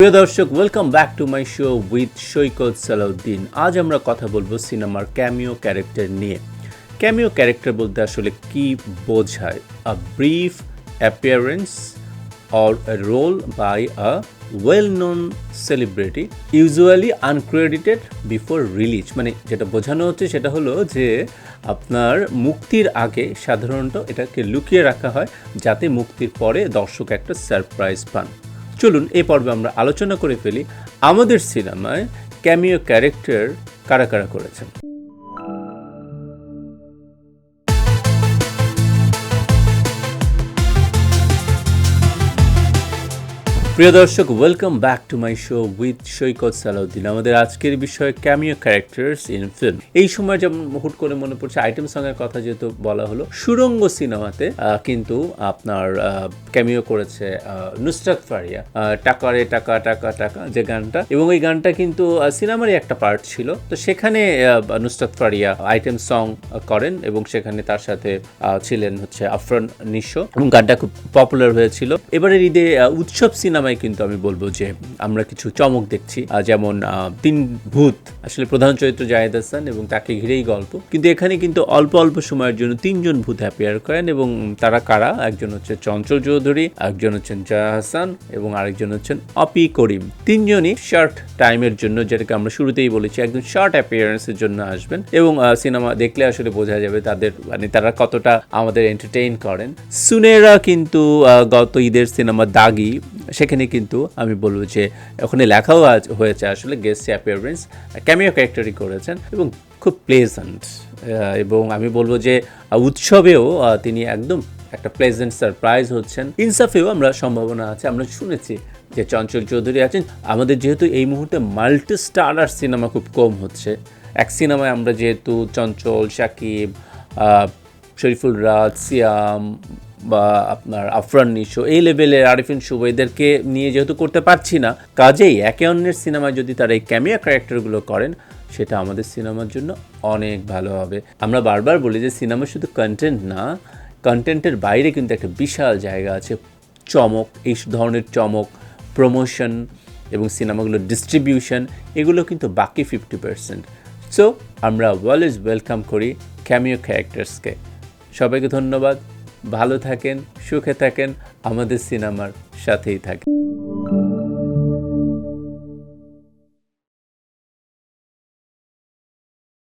প্রিয় দর্শক, welcome back to my show with Saikat Salauddin. আজ আমরা কথা বলবো সিনেমার ক্যামিও ক্যারেক্টার নিয়ে। ক্যামিও ক্যারেক্টার বলতে আসলে কি বোঝায়? A brief appearance or a role by a well-known celebrity, usually uncredited before release। মানে যেটা বোঝানো হচ্ছে সেটা হলো যে আপনার মুক্তির আগে সাধারণত এটাকে লুকিয়ে রাখা হয় যাতে মুক্তির পরে দর্শক একটা সারপ্রাইজ পান। চলুন এই পর্বে আমরা আলোচনা করে ফেলি আমাদের সিনেমায় ক্যামিও ক্যারেক্টার কারা কারা করেছেন। প্রিয় দর্শক, welcome back to my show with Saikat Salauddin. আমাদের আজকের বিষয় ক্যামিও ক্যারেক্টার্স ইন ফিল্ম। এই সময় যেমন হুট করে মনে পড়ছে আইটেম সঙ্গের কথা যেহেতু বলা হলো, সুরঙ্গ সিনেমাতে কিন্তু আপনার ক্যামিও করেছে নুসরাত ফারিয়া, টাকারে টাকা টাকা টাকা যে গানটা, এবং এই গানটা কিন্তু সিনেমারই একটা পার্ট ছিল। তো সেখানে নুসরাত ফারিয়া আইটেম সং করেন এবং সেখানে তার সাথে ছিলেন হচ্ছে আফরান নিশো, এবং গানটা খুব পপুলার হয়েছিল। এবারের ঈদে উৎসব সিনেমা কিন্তু আমি বলবো যে আমরা কিছু চমক দেখছি, যেমন তিন ভূত, আসলে প্রধান চরিত্র জায়েদ হাসান এবং তাকে ঘিরেই গল্প, কিন্তু এখানে কিন্তু অল্প অল্প সময়ের জন্য তিনজন ভূত অ্যাপিয়ার করেন। এবং তারা কারা? একজন হচ্ছে চঞ্চল চৌধুরী, একজন হচ্ছেন জায়েদ হাসান এবং আরেকজন হচ্ছেন অপি করিম। তিনজনই শর্ট টাইমের জন্য, যেটাকে আমরা শুরুতেই বলেছি, একদম শর্ট অ্যাপিয়ারেন্সের জন্য আসবেন এবং সিনেমা দেখলে আসলে বোঝা যাবে তাদের মানে তারা কতটা আমাদের এন্টারটেইন করেন। সুনেরা কিন্তু গত ঈদের সিনেমা দাগি, সেখানে কিন্তু আমি বলবো যে ওখানে লেখাও হয়েছে আসলে গেস্ট অ্যাপিয়ারেন্স, ক্যামিও ক্যারেক্টারই করেছেন এবং খুব প্লেজেন্ট। এবং আমি বলবো যে উৎসবেও তিনি একদম একটা প্লেজেন্ট সারপ্রাইজ হচ্ছেন। ইনসাফেও আমরা সম্ভাবনা আছে, আমরা শুনেছি যে চঞ্চল চৌধুরী আছেন। আমাদের যেহেতু এই মুহূর্তে মাল্টি স্টারার সিনেমা খুব কম হচ্ছে, এক সিনেমায় আমরা যেহেতু চঞ্চল, শাকিব, শরীফুল রাজ, সিয়াম বা আপনার আফরান নিশো, এই লেভেলের আরিফিন শুভ, এদেরকে নিয়ে যেহেতু করতে পারছি না, কাজেই একে অন্যের সিনেমায় যদি তারা এই ক্যামিও ক্যারেক্টারগুলো করেন সেটা আমাদের সিনেমার জন্য অনেক ভালো হবে। আমরা বারবার বলি যে সিনেমা শুধু কন্টেন্ট না, কন্টেন্টের বাইরে কিন্তু একটা বিশাল জায়গা আছে চমক। এই ধরনের চমক, প্রমোশন এবং সিনেমাগুলোর ডিস্ট্রিবিউশন, এগুলো কিন্তু বাকি 50%। সো আমরা অলওয়েজ ওয়েলকাম করি ক্যামিও ক্যারেক্টার্সকে। সবাইকে ধন্যবাদ, ভালো থাকেন, সুখে থাকেন, আমাদের সিনেমার সাথেই থাকেন।